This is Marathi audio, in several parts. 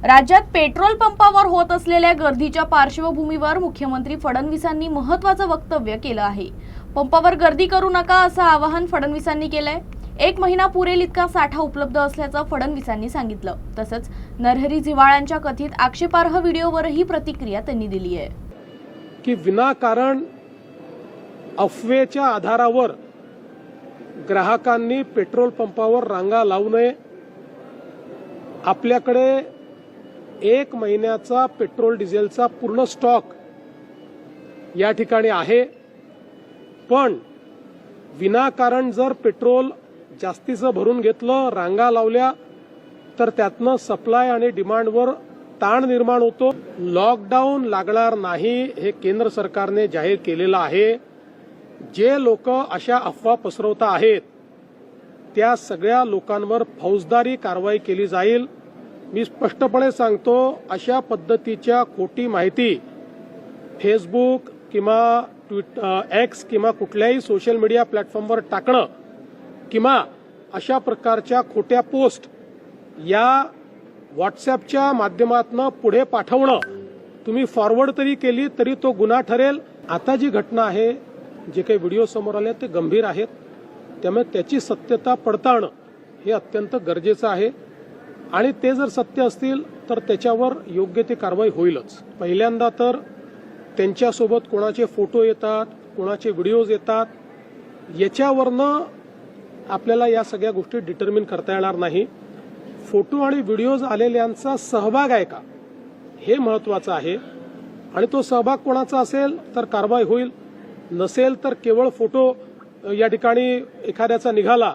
राज्यात पेट्रोल पंपावर होत असलेल्या गर्दीच्या पार्श्वभूमीवर मुख्यमंत्री फडणवीसांनी महत्त्वाचं वक्तव्य केलं आहे। पंपावर गर्दी करू नका असं आवाहन फडणवीसांनी केलंय। 1 महिना पुरेल इतका साठा उपलब्ध असल्याचं फडणवीसांनी सांगितलं। तसंच नरहरी झिवाळांच्या कथित आक्षेपार्ह व्हिडिओवरही प्रतिक्रिया त्यांनी दिली आहे की विनाकारण अफवेच्या आधारावर ग्राहकांनी पेट्रोल पंपावर रांगा लावू नये। आपल्याकडे 1 महिन्याचा पेट्रोल डिझेलचा पूर्ण स्टॉक या ठिकाणी आहे, पण विनाकारण जर पेट्रोल जास्तीचं भरून घेतलं, रांगा लावल्या, तर त्यातनं सप्लाय आणि डिमांडवर ताण निर्माण होतो। लॉकडाऊन लागणार नाही हे केंद्र सरकारने जाहीर केलेलं आहे। जे लोक अशा अफवा पसरवत आहेत त्या सगळ्या लोकांवर फौजदारी कारवाई केली जाईल। मी स्पष्टपणे सांगतो, अशा पद्धतीच्या खोटी माहिती फेसबुक किंवा एक्स किंवा कुठल्याही सोशल मीडिया प्लॅटफॉर्मवर टाकणं किंवा अशा प्रकारच्या खोट्या पोस्ट या व्हॉट्सअपच्या माध्यमातून पुढे पाठवणं, तुम्ही फॉरवर्ड तरी केली तरी तो गुन्हा ठरेल। आता जी घटना आहे, जे काही व्हिडिओ समोर आले ते गंभीर आहेत, त्यामुळे त्याची सत्यता पडताळणं हे अत्यंत गरजेचं आहे आणि ते जर सत्य असतील तर त्याच्यावर योग्य ती कारवाई होईलच। पहिल्यांदा तर त्यांच्यासोबत कोणाचे फोटो येतात, कोणाचे व्हिडिओज येतात, याच्यावरनं आपल्याला या सगळ्या गोष्टी डिटर्मिन करता येणार नाही। फोटो आणि व्हिडिओज आलेल्यांचा सहभाग आहे का हे महत्वाचं आहे आणि तो सहभाग कोणाचा असेल तर कारवाई होईल, नसेल तर केवळ फोटो या ठिकाणी एखाद्याचा निघाला,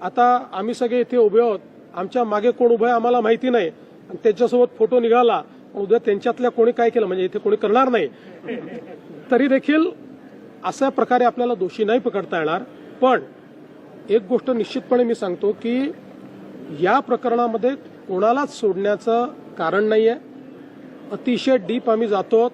आता आम्ही सगळे इथे उभे आहोत, आमच्या मागे कोण उभं आहे आम्हाला माहिती नाही आणि त्याच्यासोबत फोटो निघाला, उद्या त्यांच्यातल्या कोणी काय केलं म्हणजे इथे कोणी करणार नाही, तरी देखील अशा प्रकारे आपल्याला दोषी नाही पकडता येणार। पण एक गोष्ट निश्चितपणे मी सांगतो की या प्रकरणामध्ये कोणालाच सोडण्याचं कारण नाहीये। अतिशय डीप आम्ही जातो।